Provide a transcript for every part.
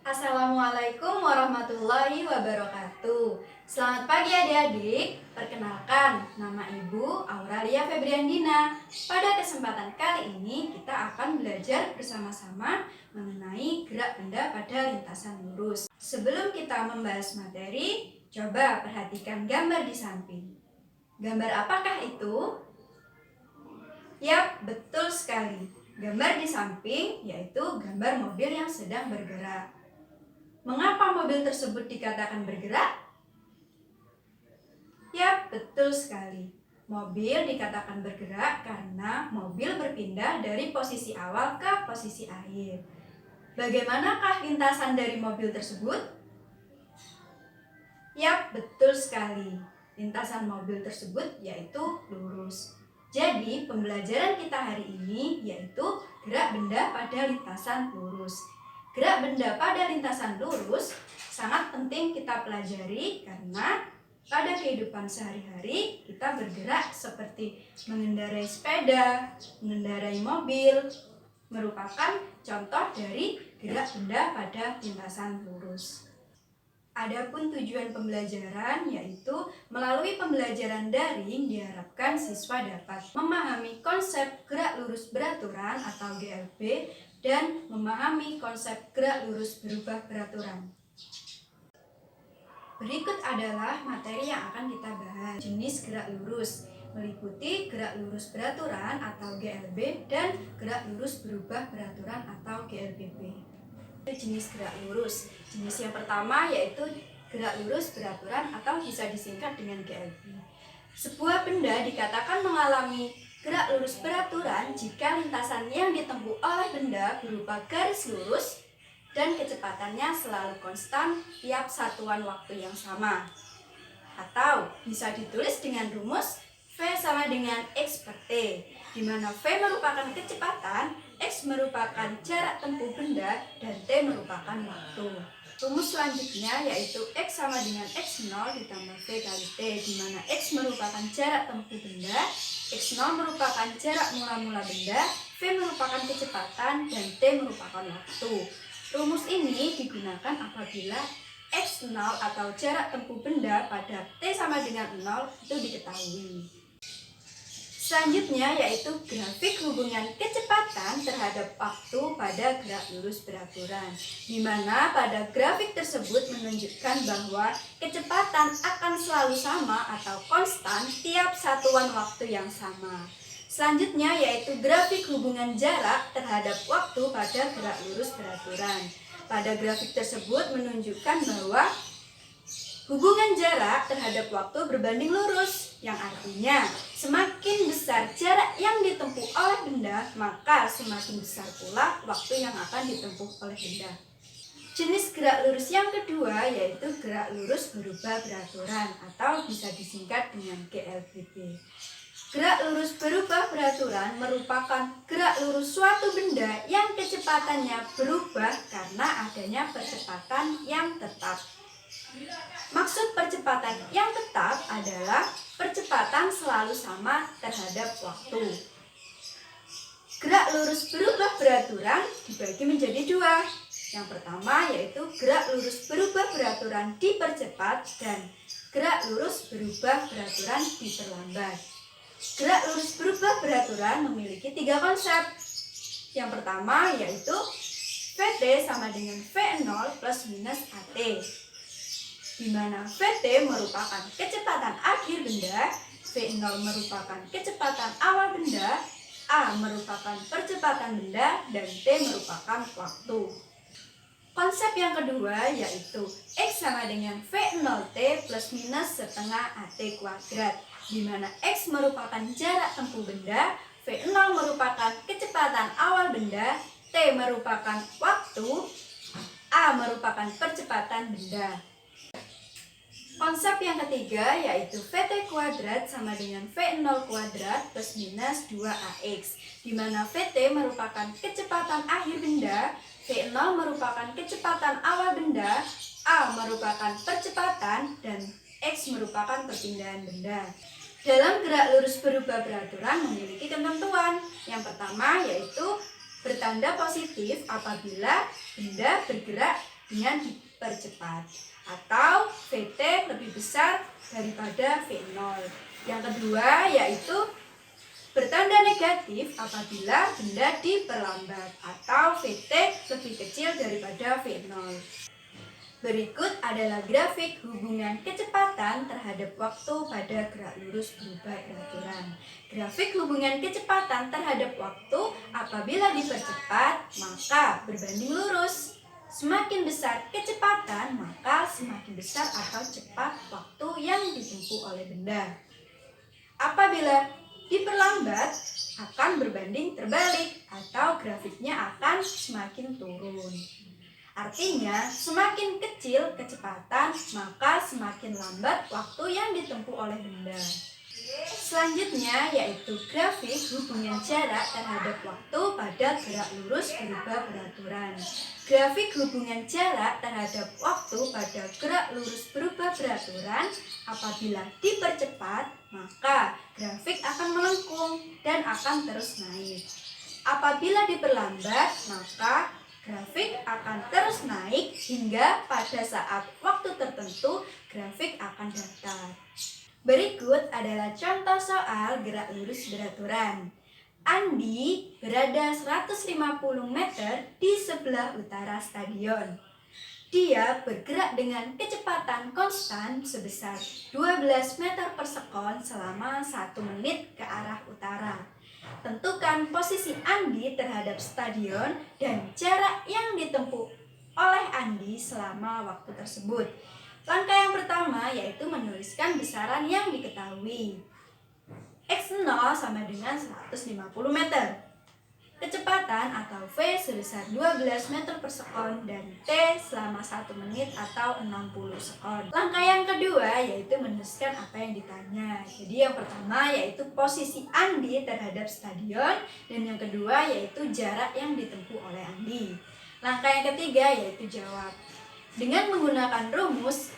Assalamualaikum warahmatullahi wabarakatuh. Selamat pagi adik-adik. Perkenalkan, nama Ibu Auralia Febriandina. Pada kesempatan kali ini kita akan belajar bersama-sama mengenai gerak benda pada lintasan lurus. Sebelum kita membahas materi, coba perhatikan gambar di samping. Gambar apakah itu? Yap, betul sekali. Gambar di samping yaitu gambar mobil yang sedang bergerak. Mengapa mobil tersebut dikatakan bergerak? Ya, betul sekali. Mobil dikatakan bergerak karena mobil berpindah dari posisi awal ke posisi akhir. Bagaimanakah lintasan dari mobil tersebut? Ya, betul sekali. Lintasan mobil tersebut yaitu lurus. Jadi, pembelajaran kita hari ini yaitu gerak benda pada lintasan lurus. Gerak benda pada lintasan lurus sangat penting kita pelajari karena pada kehidupan sehari-hari kita bergerak seperti mengendarai sepeda, mengendarai mobil, merupakan contoh dari gerak benda pada lintasan lurus. Adapun tujuan pembelajaran yaitu melalui pembelajaran daring diharapkan siswa dapat memahami konsep gerak lurus beraturan atau GLB dan memahami konsep gerak lurus berubah beraturan. Berikut adalah materi yang akan kita bahas. Jenis gerak lurus meliputi gerak lurus beraturan atau GLB dan gerak lurus berubah beraturan atau GLBB. Jenis gerak lurus. Jenis yang pertama yaitu gerak lurus beraturan atau bisa disingkat dengan GLB. Sebuah benda dikatakan mengalami gerak lurus beraturan jika lintasan yang ditempuh oleh benda berupa garis lurus dan kecepatannya selalu konstan tiap satuan waktu yang sama. Atau bisa ditulis dengan rumus V sama dengan X per T, di mana V merupakan kecepatan, X merupakan jarak tempuh benda, dan T merupakan waktu. Rumus selanjutnya yaitu X sama dengan X0 ditambah V kali T, di mana X merupakan jarak tempuh benda, X0 merupakan jarak mula-mula benda, V merupakan kecepatan, dan T merupakan waktu. Rumus ini digunakan apabila X0 atau jarak tempuh benda pada T sama dengan 0 itu diketahui. Selanjutnya yaitu grafik hubungan kecepatan terhadap waktu pada gerak lurus beraturan, di mana pada grafik tersebut menunjukkan bahwa kecepatan akan selalu sama atau konstan tiap satuan waktu yang sama. Selanjutnya yaitu grafik hubungan jarak terhadap waktu pada gerak lurus beraturan. Pada grafik tersebut menunjukkan bahwa hubungan jarak terhadap waktu berbanding lurus, yang artinya semakin besar jarak yang ditempuh oleh benda, maka semakin besar pula waktu yang akan ditempuh oleh benda. Jenis gerak lurus yang kedua yaitu gerak lurus berubah beraturan atau bisa disingkat dengan GLBB. Gerak lurus berubah beraturan merupakan gerak lurus suatu benda yang kecepatannya berubah karena adanya percepatan yang tetap. Maksud percepatan yang tetap adalah percepatan selalu sama terhadap waktu. Gerak lurus berubah beraturan dibagi menjadi dua. Yang pertama yaitu gerak lurus berubah beraturan dipercepat dan gerak lurus berubah beraturan diperlambat. Gerak lurus berubah beraturan memiliki tiga konsep. Yang pertama yaitu Vt sama dengan V0 plus minus At, di mana Vt merupakan kecepatan akhir benda, V0 merupakan kecepatan awal benda, A merupakan percepatan benda, dan T merupakan waktu. Konsep yang kedua yaitu X sama dengan V0T plus minus setengah At kuadrat, di mana X merupakan jarak tempuh benda, V0 merupakan kecepatan awal benda, T merupakan waktu, A merupakan percepatan benda. Konsep yang ketiga yaitu Vt kuadrat sama dengan V0 kuadrat plus minus 2Ax, di mana Vt merupakan kecepatan akhir benda, V0 merupakan kecepatan awal benda, A merupakan percepatan, dan X merupakan perpindahan benda. Dalam gerak lurus berubah beraturan memiliki ketentuan. Yang pertama yaitu bertanda positif apabila benda bergerak dengan dipercepat, atau VT lebih besar daripada V0. Yang kedua yaitu bertanda negatif apabila benda diperlambat, atau VT lebih kecil daripada V0. Berikut adalah grafik hubungan kecepatan terhadap waktu pada gerak lurus berubah beraturan. Grafik hubungan kecepatan terhadap waktu apabila dipercepat maka berbanding lurus. Semakin besar kecepatan maka semakin besar atau cepat waktu yang ditempuh oleh benda. Apabila diperlambat akan berbanding terbalik atau grafiknya akan semakin turun. Artinya, semakin kecil kecepatan, maka semakin lambat waktu yang ditempuh oleh benda. Selanjutnya yaitu grafik hubungan jarak terhadap waktu pada gerak lurus berubah beraturan. Grafik hubungan jarak terhadap waktu pada gerak lurus berubah beraturan apabila dipercepat, maka grafik akan melengkung dan akan terus naik. Apabila diperlambat, maka grafik akan terus naik hingga pada saat waktu tertentu grafik akan datar. Berikut adalah contoh soal gerak lurus beraturan. Andi berada 150 meter di sebelah utara stadion. Dia bergerak dengan kecepatan konstan sebesar 12 meter per sekon selama 1 menit ke arah utara. Tentukan posisi Andi terhadap stadion dan jarak yang ditempuh oleh Andi selama waktu tersebut. Langkah yang pertama yaitu menuliskan besaran yang diketahui. X0 sama dengan 150 meter. Kecepatan atau V sebesar 12 meter per sekon dan T selama 1 menit atau 60 sekon. Langkah yang kedua yaitu menuliskan apa yang ditanya. Jadi yang pertama yaitu posisi Andi terhadap stadion dan yang kedua yaitu jarak yang ditempuh oleh Andi. Langkah yang ketiga yaitu jawab. Dengan menggunakan rumus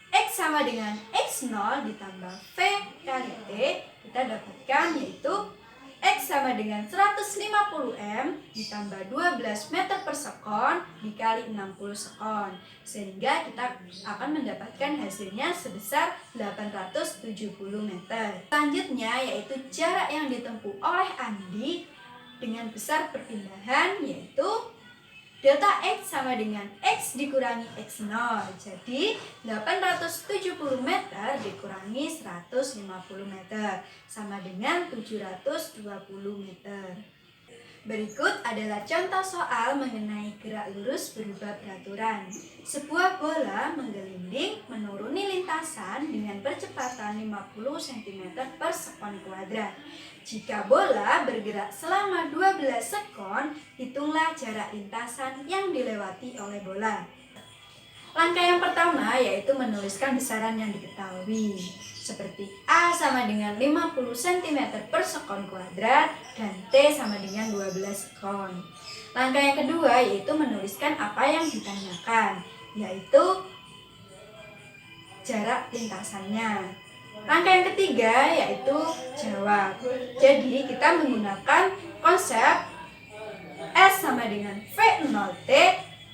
X sama dengan X0 ditambah V kali T, kita dapatkan yaitu X sama dengan 150 M ditambah 12 meter per sekon dikali 60 sekon. Sehingga kita akan mendapatkan hasilnya sebesar 870 meter. Selanjutnya yaitu jarak yang ditempuh oleh Andi dengan besar perpindahan yaitu delta X sama dengan X dikurangi X0. Jadi 870 meter dikurangi 150 meter sama dengan 720 meter. Berikut adalah contoh soal mengenai gerak lurus berubah beraturan. Sebuah bola menggelinding menuruni lintasan dengan percepatan 50 cm per sekon kuadrat. Jika bola bergerak selama 12 sekon, hitunglah jarak lintasan yang dilewati oleh bola. Langkah yang pertama yaitu menuliskan besaran yang diketahui. Seperti A sama dengan 50 cm per sekon kuadrat dan T sama dengan 12 sekon. Langkah yang kedua yaitu menuliskan apa yang ditanyakan, yaitu jarak lintasannya. Langkah yang ketiga yaitu jawab. Jadi kita menggunakan konsep S sama dengan V0T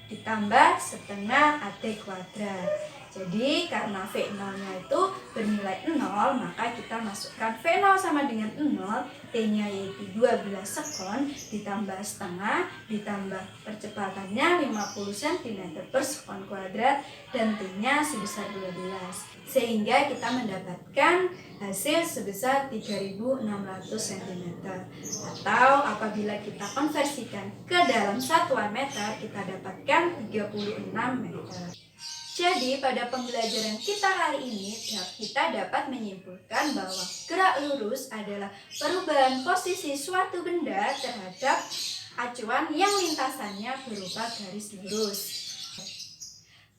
ditambah setengah AT kuadrat. Jadi karena V0-nya itu bernilai 0, maka kita masukkan V0 sama dengan 0, T-nya yaitu 12 sekon, ditambah setengah, ditambah percepatannya 50 cm per sekon kuadrat, dan T-nya sebesar 12. Sehingga kita mendapatkan hasil sebesar 3600 cm. Atau apabila kita konversikan ke dalam satuan meter, kita dapatkan 36 meter. Jadi pada pembelajaran kita hari ini kita dapat menyimpulkan bahwa gerak lurus adalah perubahan posisi suatu benda terhadap acuan yang lintasannya berupa garis lurus.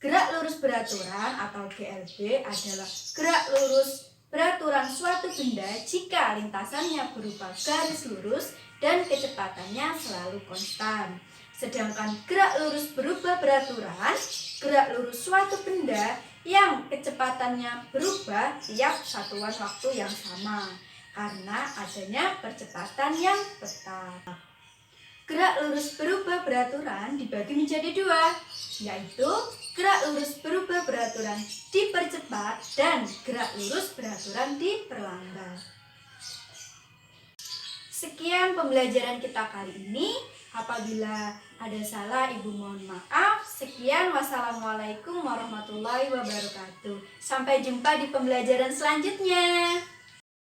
Gerak lurus beraturan atau GLB adalah gerak lurus beraturan suatu benda jika lintasannya berupa garis lurus dan kecepatannya selalu konstan. Sedangkan gerak lurus berubah beraturan, gerak lurus suatu benda yang kecepatannya berubah tiap satuan waktu yang sama karena adanya percepatan yang tetap. Gerak lurus berubah beraturan dibagi menjadi dua, yaitu gerak lurus berubah beraturan dipercepat dan gerak lurus beraturan diperlambat. Sekian pembelajaran kita kali ini. Apabila ada salah, Ibu mohon maaf. Sekian, wassalamualaikum warahmatullahi wabarakatuh. Sampai jumpa di pembelajaran selanjutnya.